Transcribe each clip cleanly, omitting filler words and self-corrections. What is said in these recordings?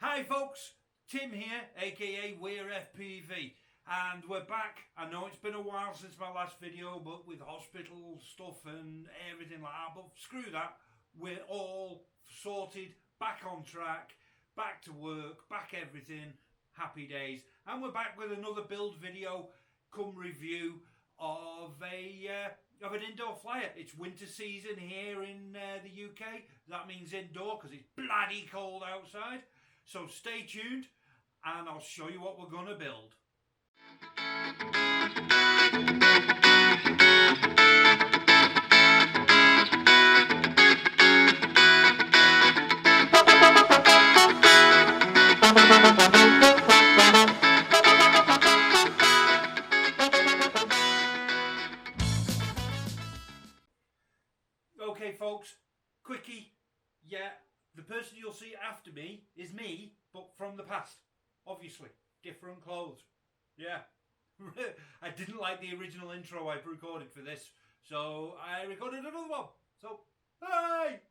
Hi folks, Tim here, aka We're FPV, and we're back. I know it's been a while since my last video, but with hospital stuff and everything like that, but screw that, we're all sorted, back on track, back to work, back everything, happy days. And we're back with another build video, come review of an indoor flyer. It's winter season here in the UK. That means indoor because it's bloody cold outside. So stay tuned and I'll show you what we're going to build. Okay folks, quickie, yeah, the person you'll see after me is me, but from the past, obviously, different clothes, yeah. I didn't like the original intro I recorded for this, so I recorded another one, so, hey!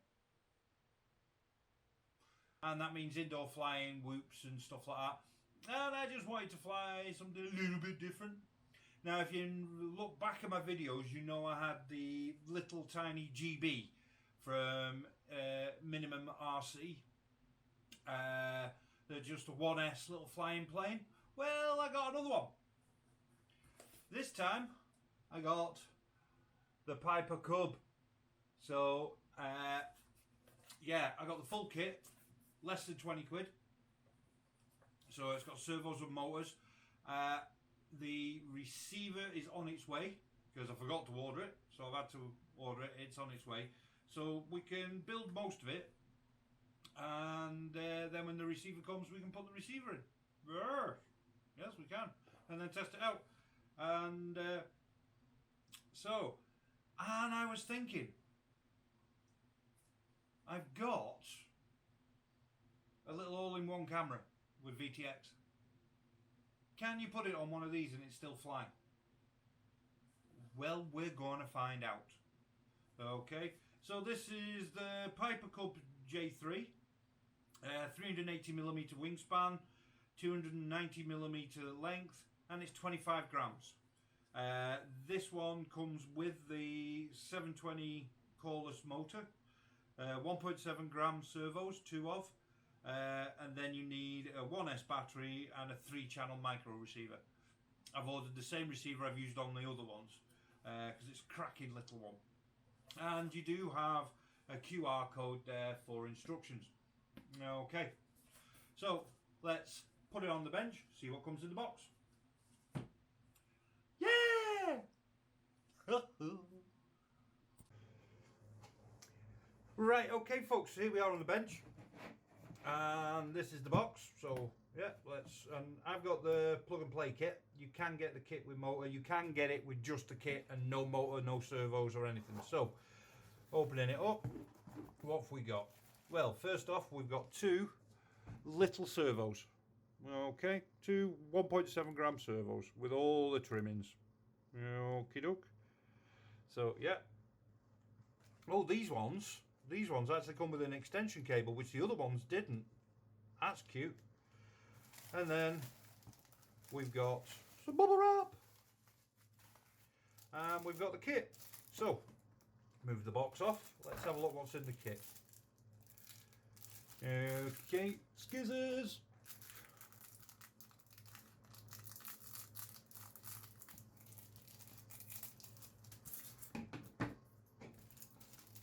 And that means indoor flying, whoops and stuff like that, and I just wanted to fly something a little bit different. Now if you look back at my videos, you know I had the little tiny GB from MinimumRC. They're just a 1S little flying plane. Well, I got another one. This time I got the Piper Cub. So yeah, I got the full kit, less than 20 quid. So it's got servos and motors. The receiver is on its way because I forgot to order it, so I've had to order it. It's on its way, so we can build most of it, and then when the receiver comes we can put the receiver in. Yes, we can, and then test it out. And and I was thinking, I've got a little all-in-one camera with VTX. Can you put it on one of these and it's still flying? Well, we're going to find out. Okay, so this is the Piper Cub J3, 380mm wingspan, 290mm length, and it's 25 grams. This one comes with the 720 coreless motor, 1.7 gram servos, 2 of. And then you need a 1S battery and a 3-channel micro receiver. I've ordered the same receiver I've used on the other ones because it's a cracking little one. And you do have a QR code there for instructions. Okay, so let's put it on the bench, see what comes in the box. Yeah! Right, okay folks, here we are on the bench. And this is the box, so yeah, and I've got the plug and play kit. You can get the kit with motor, you can get it with just the kit and no motor, no servos or anything. So opening it up, what have we got? Well, first off, we've got 2 little servos. Okay, 2 1.7 gram servos with all the trimmings. Okie doke. So yeah, oh, these ones actually come with an extension cable, which the other ones didn't. That's cute. And then we've got some bubble wrap. And we've got the kit. So, move the box off. Let's have a look what's in the kit. Okay, skizzers.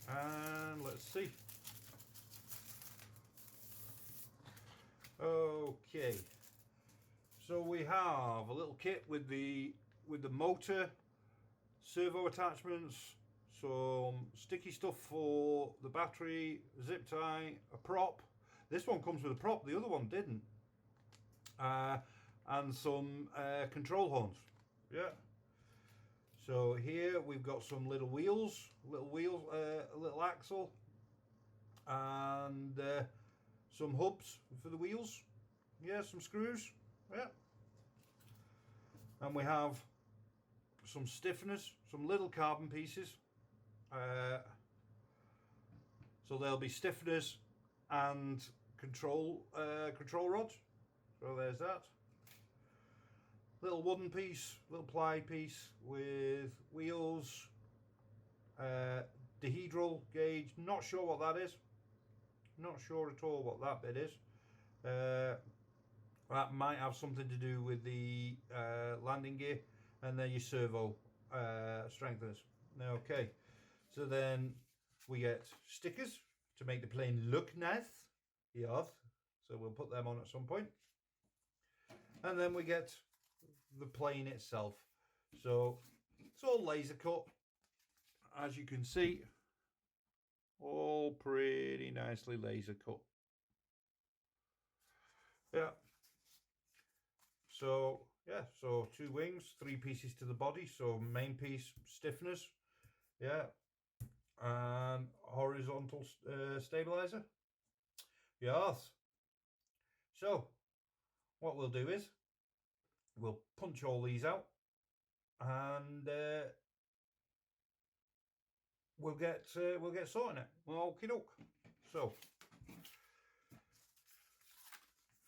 And let's see. Okay, so we have a little kit with the motor, servo attachments, some sticky stuff for the battery, zip tie, a prop. This one comes with a prop, the other one didn't. And some control horns. Yeah. So here we've got some little wheels, a little axle, and some hubs for the wheels. Yeah, some screws. Yeah. And we have some stiffeners, some little carbon pieces. So there'll be stiffeners and control rods. So there's that. Little wooden piece, little ply piece with wheels, dihedral gauge. Not sure what that is. Not sure at all what that bit is. That might have something to do with the landing gear, and then your servo strengtheners. Okay, so then we get stickers to make the plane look nice. Yes, so we'll put them on at some point. And then we get the plane itself. So it's all laser cut, as you can see, all pretty nicely laser cut. Yeah. So yeah, so 2 wings, 3 pieces to the body. So main piece stiffeners, yeah, and horizontal stabilizer. Yes. So what we'll do is we'll punch all these out, and we'll get sorting it. Well, okie doke. So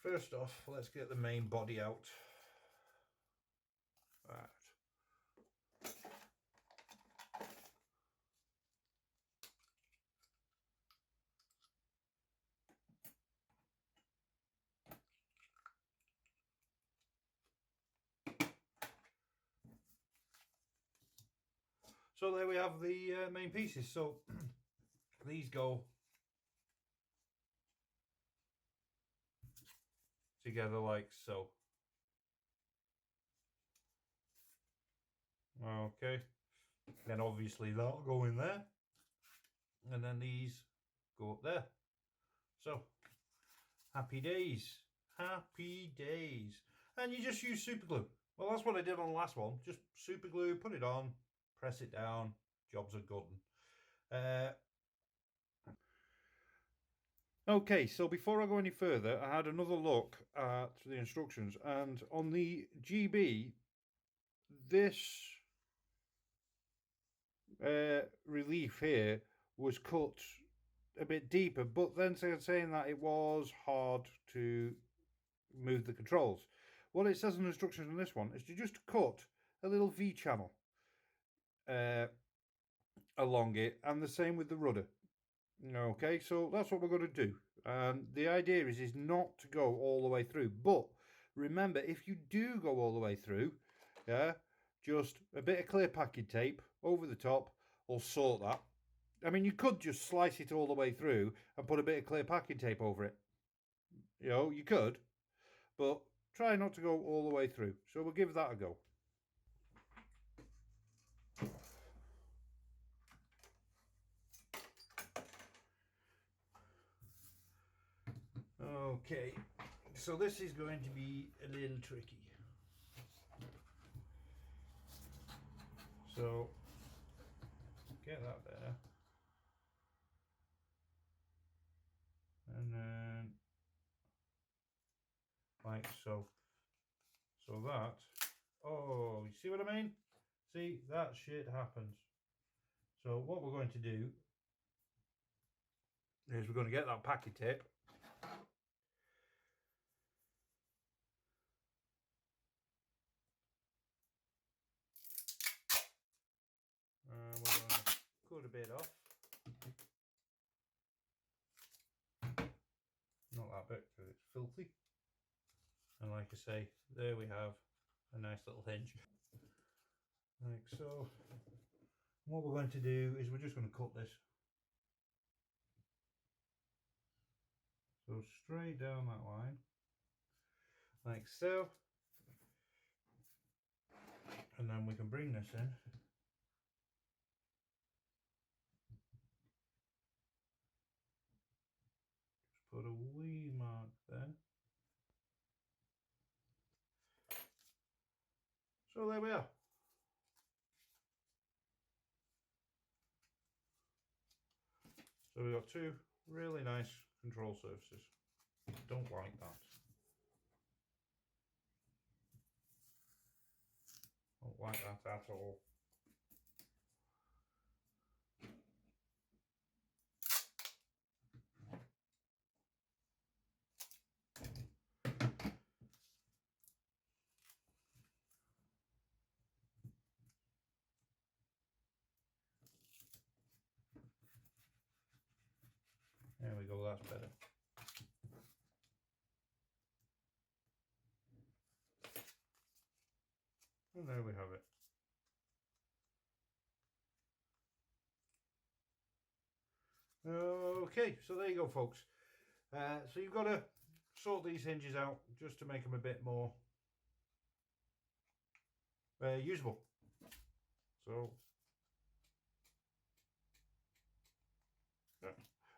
first off, let's get the main body out. Right. So there we have the main pieces. So these go together like so. Okay, then obviously that'll go in there, and then these go up there. So happy days, happy days. And you just use super glue. Well, that's what I did on the last one. Just super glue, put it on, press it down, jobs are good. Okay, so before I go any further, I had another look at the instructions, and on the GB, this relief here was cut a bit deeper, but then saying that it was hard to move the controls. What it says in the instructions on this one is to just cut a little V channel along it, and the same with the rudder. Okay, so that's what we're going to do. And the idea is not to go all the way through, but remember, if you do go all the way through, yeah, just a bit of clear packing tape over the top will sort that. I mean, you could just slice it all the way through and put a bit of clear packing tape over it. You know, you could, but try not to go all the way through. So we'll give that a go. Okay, so this is going to be a little tricky. So get that there, and then like so. So that, oh, you see what I mean? See, that shit happens. So what we're going to do is we're going to get that packing tape. We're going to cut a bit off. Not that bit because it's filthy. And like I say, there we have a nice little hinge. Like so. What we're going to do is we're just going to cut this. So straight down that line, like so. And then we can bring this in. Just put a wee mark there. So there we are. So we've got 2 really nice control surfaces. Don't like that. Don't like that at all. we go, that's better. And there we have it. Okay, so there you go, folks. So you've got to sort these hinges out just to make them a bit more usable. So,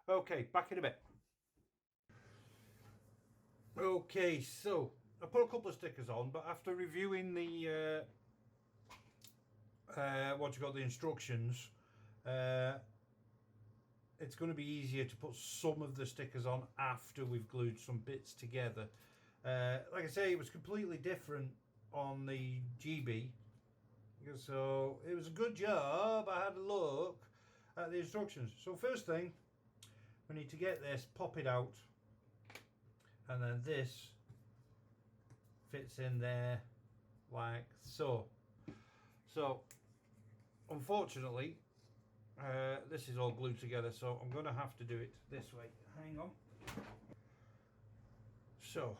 okay, back in a bit. Okay, so I put a couple of stickers on, but after reviewing the the instructions, it's going to be easier to put some of the stickers on after we've glued some bits together. Like I say, it was completely different on the GB, so it was a good job. I had a look at the instructions. So first thing, we need to get this, pop it out, and then this fits in there like so. So unfortunately, this is all glued together, so I'm going to have to do it this way. Hang on. So,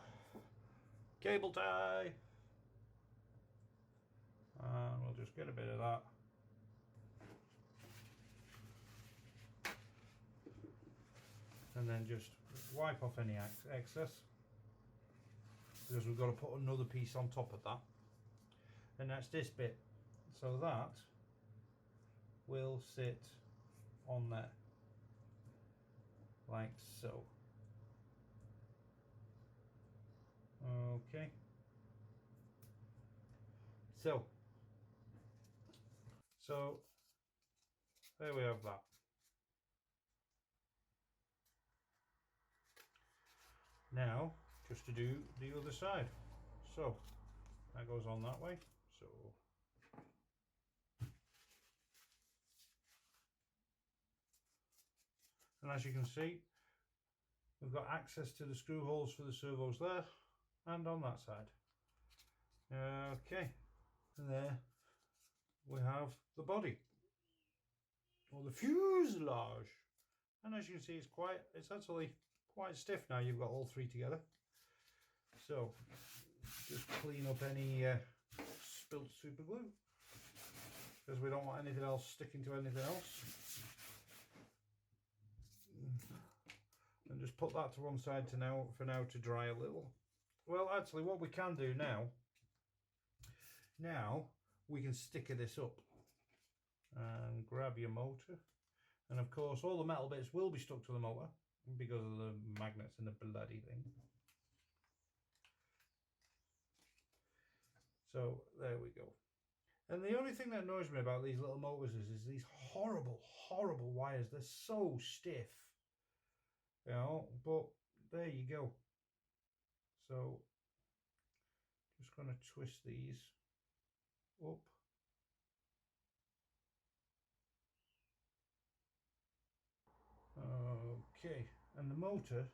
cable tie, and we'll just get a bit of that. And then just wipe off any excess, because we've got to put another piece on top of that. And that's this bit. So that will sit on there, like so. Okay. So there we have that. Now, just to do the other side. So that goes on that way. So and as you can see, we've got access to the screw holes for the servos there and on that side. Okay, and there we have the body, or the fuselage. And as you can see, it's actually quite stiff now. You've got all three together. So just clean up any spilt super glue, because we don't want anything else sticking to anything else. And just put that to one side for now to dry a little. Well, actually, what we can do now we can sticker this up and grab your motor, and of course all the metal bits will be stuck to the motor because of the magnets and the bloody thing. So there we go. And the only thing that annoys me about these little motors is these horrible wires. They're so stiff, you know, but there you go. So just going to twist these up. Okay, and the motor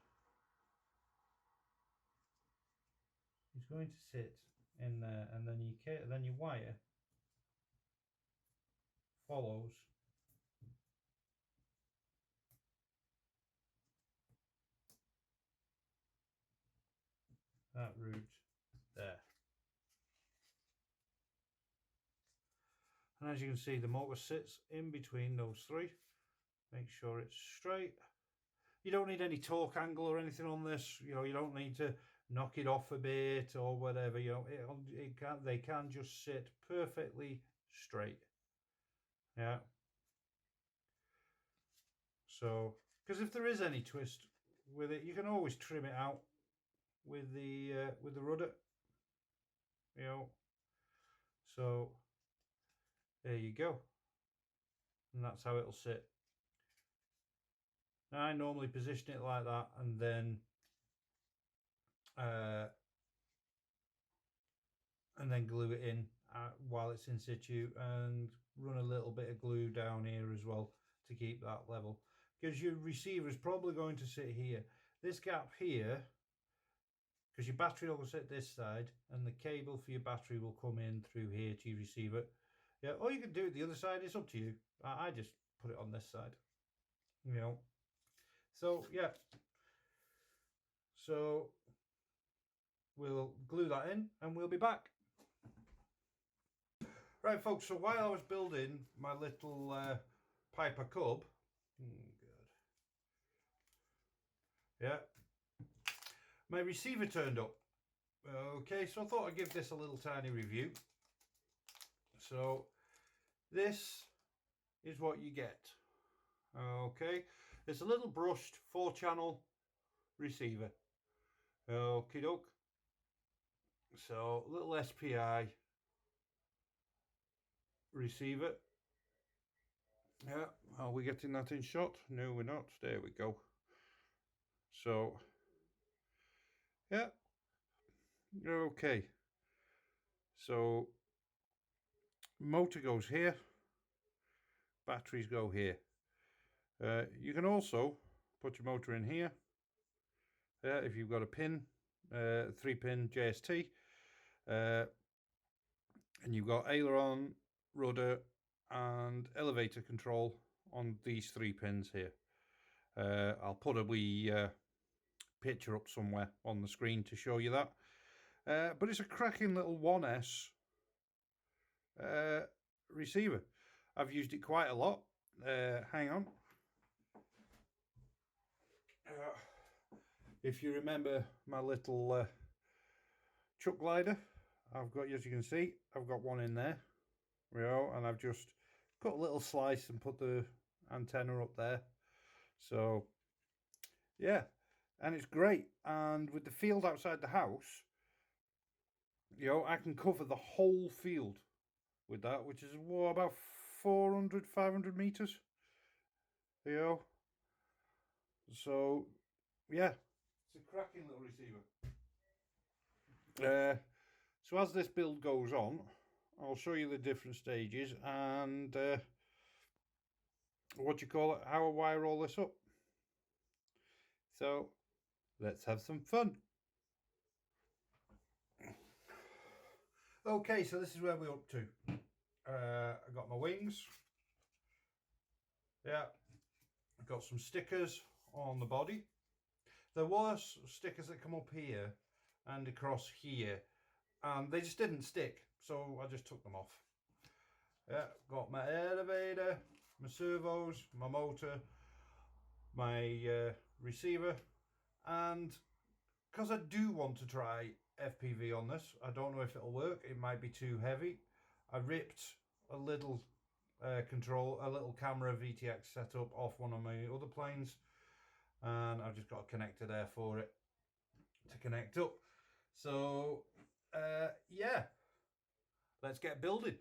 is going to sit in there, and then your wire follows that route there. And as you can see, the motor sits in between those three. Make sure it's straight. You don't need any torque angle or anything on this. You know, you don't need to knock it off a bit or whatever. You know, they can just sit perfectly straight. Yeah. So, because if there is any twist with it, you can always trim it out with the rudder. You know. So there you go. And that's how it'll sit. Now, I normally position it like that, and then glue it in while it's in situ, and run a little bit of glue down here as well to keep that level, because your receiver is probably going to sit here. This gap here, because your battery will sit this side, and the cable for your battery will come in through here to your receiver. Yeah, or you can do it the other side. It's up to you. I just put it on this side, you know. So yeah, so we'll glue that in and we'll be back. Right folks, so while I was building my little Piper Cub, yeah, my receiver turned up. Okay, so I thought I'd give this a little tiny review. So this is what you get. Okay, it's a little brushed 4-channel receiver. Okie doke. So little SPI receiver. Yeah, are we getting that in shot? No, we're not. There we go. So yeah, okay. So motor goes here, batteries go here. You can also put your motor in here if you've got a pin, 3-pin JST, and you've got aileron, rudder and elevator control on these 3 pins here. I'll put a wee picture up somewhere on the screen to show you that. But it's a cracking little 1S receiver. I've used it quite a lot. Hang on. If you remember my little chuck glider, I've got, as you can see, I've got one in there, you know, and I've just cut a little slice and put the antenna up there. So yeah, and it's great. And with the field outside the house, you know, I can cover the whole field with that, which is what, about 400-500 meters, you know. So yeah, it's a cracking little receiver. So as this build goes on, I'll show you the different stages and what you call it, how I wire all this up. So let's have some fun. Okay, so this is where we're up to. I got my wings. Yeah, I've got some stickers on the body. There was stickers that come up here and across here, and they just didn't stick, so I just took them off. Yeah, got my elevator, my servos, my motor, my receiver, and because I do want to try FPV on this, I don't know if it'll work, it might be too heavy. I ripped a little a little camera VTX setup off one of my other planes, and I've just got a connector there for it to connect up. So yeah, let's get building.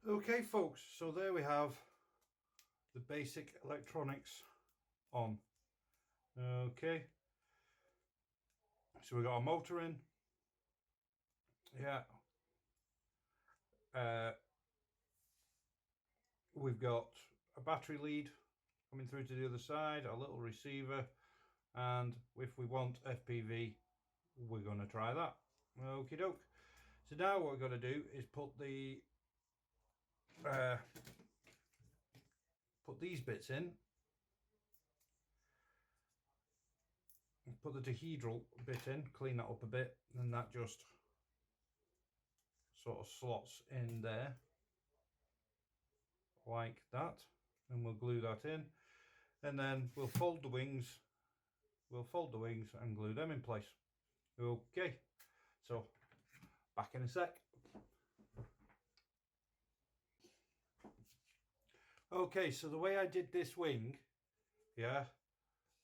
Okay folks, so there we have the basic electronics on. Okay, so we got our motor in. Yeah. We've got a battery lead coming through to the other side, a little receiver, and if we want FPV, we're going to try that. Okie doke. So now what we're going to do is put the put these bits in. Put the dihedral bit in, clean that up a bit, and that just sort of slots in there like that, and we'll glue that in, and then we'll fold the wings and glue them in place. Okay, so back in a sec. Okay, so the way I did this wing, yeah,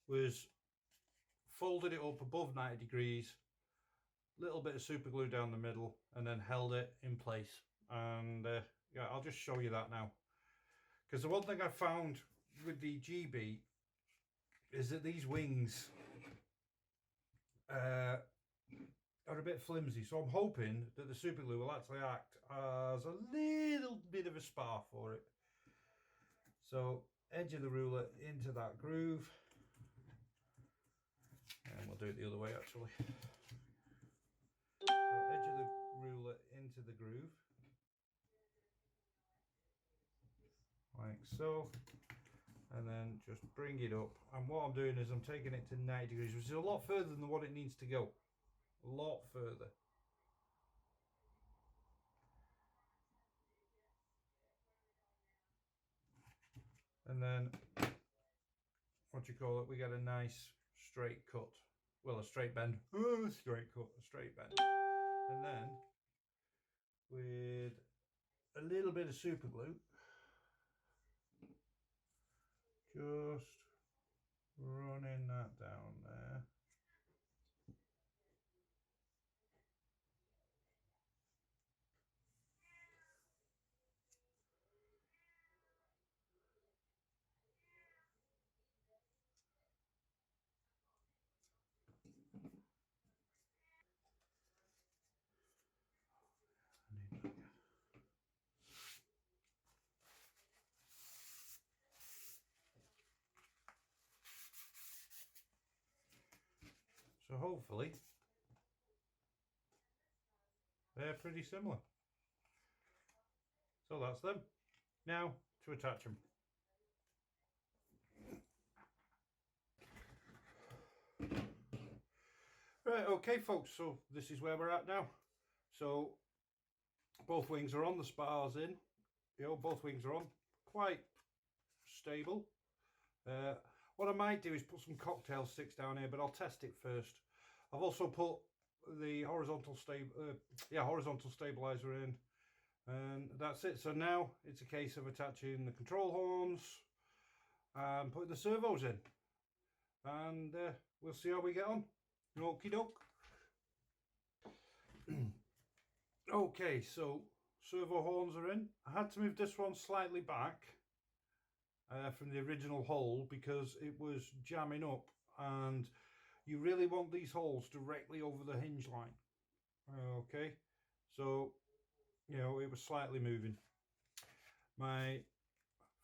was folded it up above 90 degrees, little bit of super glue down the middle, and then held it in place. And yeah, I'll just show you that now, because the one thing I found with the GB is that these wings are a bit flimsy, so I'm hoping that the super glue will actually act as a little bit of a spar for it. So edge of the ruler into that groove, and we'll do it the other way actually. So edge of the ruler into the groove, like so, and then just bring it up. And what I'm doing is I'm taking it to 90 degrees, which is a lot further than what it needs to go. A lot further. And then, what you call it, we get a nice straight cut. Well, a straight bend. Oh, straight cut, a straight bend. And then, with a little bit of super glue, just running that down there. So hopefully they're pretty similar. So that's them. Now to attach them. Right, okay folks, so this is where we're at now. So both wings are on, the spars in, you know, both wings are on, quite stable. What I might do is put some cocktail sticks down here, but I'll test it first. I've also put the horizontal stabilizer in, and that's it. So now it's a case of attaching the control horns and putting the servos in, and we'll see how we get on. Okie doke. Okay, so servo horns are in. I had to move this one slightly back from the original hole because it was jamming up, and you really want these holes directly over the hinge line. Okay, so you know, it was slightly moving.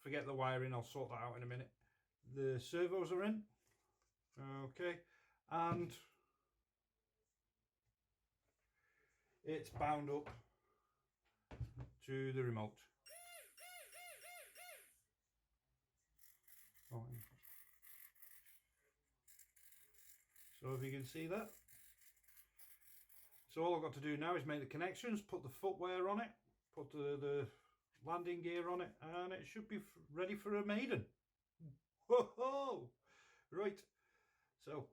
Forget the wiring, I'll sort that out in a minute. The servos are in. Okay, and it's bound up to the remote. Oh. So if you can see that. So all I've got to do now is make the connections, put the footwear on it, put the landing gear on it, and it should be ready for a maiden. Whoa! Right, so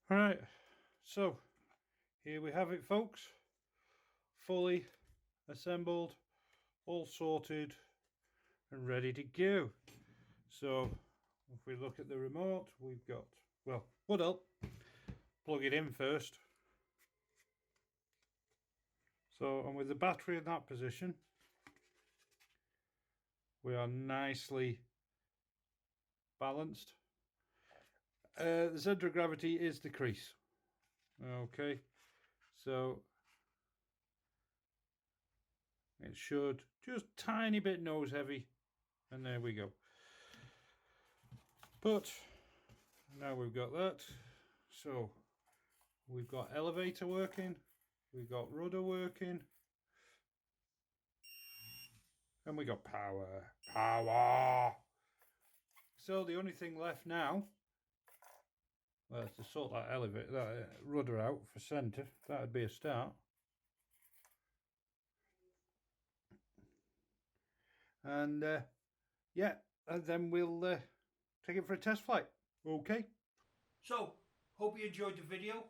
Alright, so here we have it, folks. Fully assembled, all sorted and ready to go. So if we look at the remote, we've got, well, what else? Plug it in first. So, and with the battery in that position, we are nicely balanced. The centre of gravity is the crease. Okay, so it should just tiny bit nose heavy, and there we go. But now we've got that, so we've got elevator working, we've got rudder working, and we got power. So the only thing left now, well, to sort that elevator, that rudder out for centre. That would be a start. And yeah, and then we'll take it for a test flight. Okay. So, hope you enjoyed the video.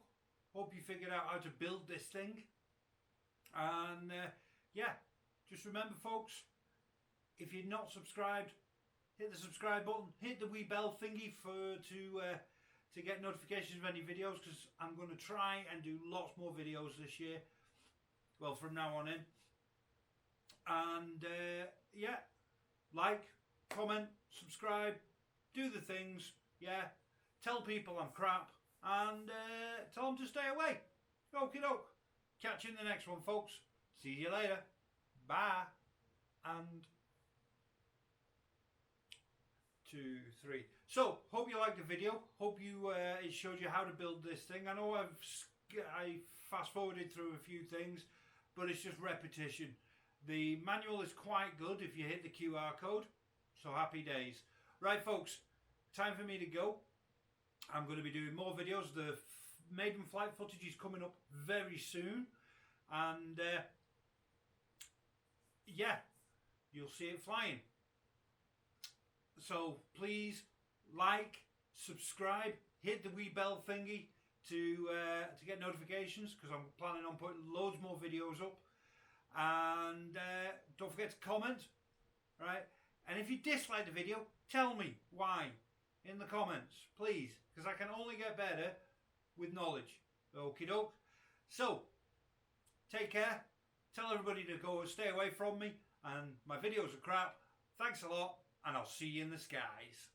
Hope you figured out how to build this thing. And yeah, just remember, folks, if you're not subscribed, hit the subscribe button, hit the wee bell thingy to get notifications of any videos, because I'm going to try and do lots more videos this year. Well, from now on in. And yeah, like, comment, subscribe, do the things. Yeah, tell people I'm crap, and tell them to stay away. Okie doke. Catch you in the next one, folks. See you later. Bye. And 2, 3. So, hope you liked the video. Hope you it showed you how to build this thing. I know I fast forwarded through a few things, but it's just repetition. The manual is quite good if you hit the QR code. So happy days. Right, folks, time for me to go. I'm going to be doing more videos. The maiden flight footage is coming up very soon, and yeah, you'll see it flying. So please like, subscribe, hit the wee bell thingy to get notifications, because I'm planning on putting loads more videos up. And don't forget to comment, right? And if you dislike the video, tell me why in the comments, please, because I can only get better with knowledge. Okie doke. So, take care. Tell everybody to go and stay away from me. And my videos are crap. Thanks a lot, and I'll see you in the skies.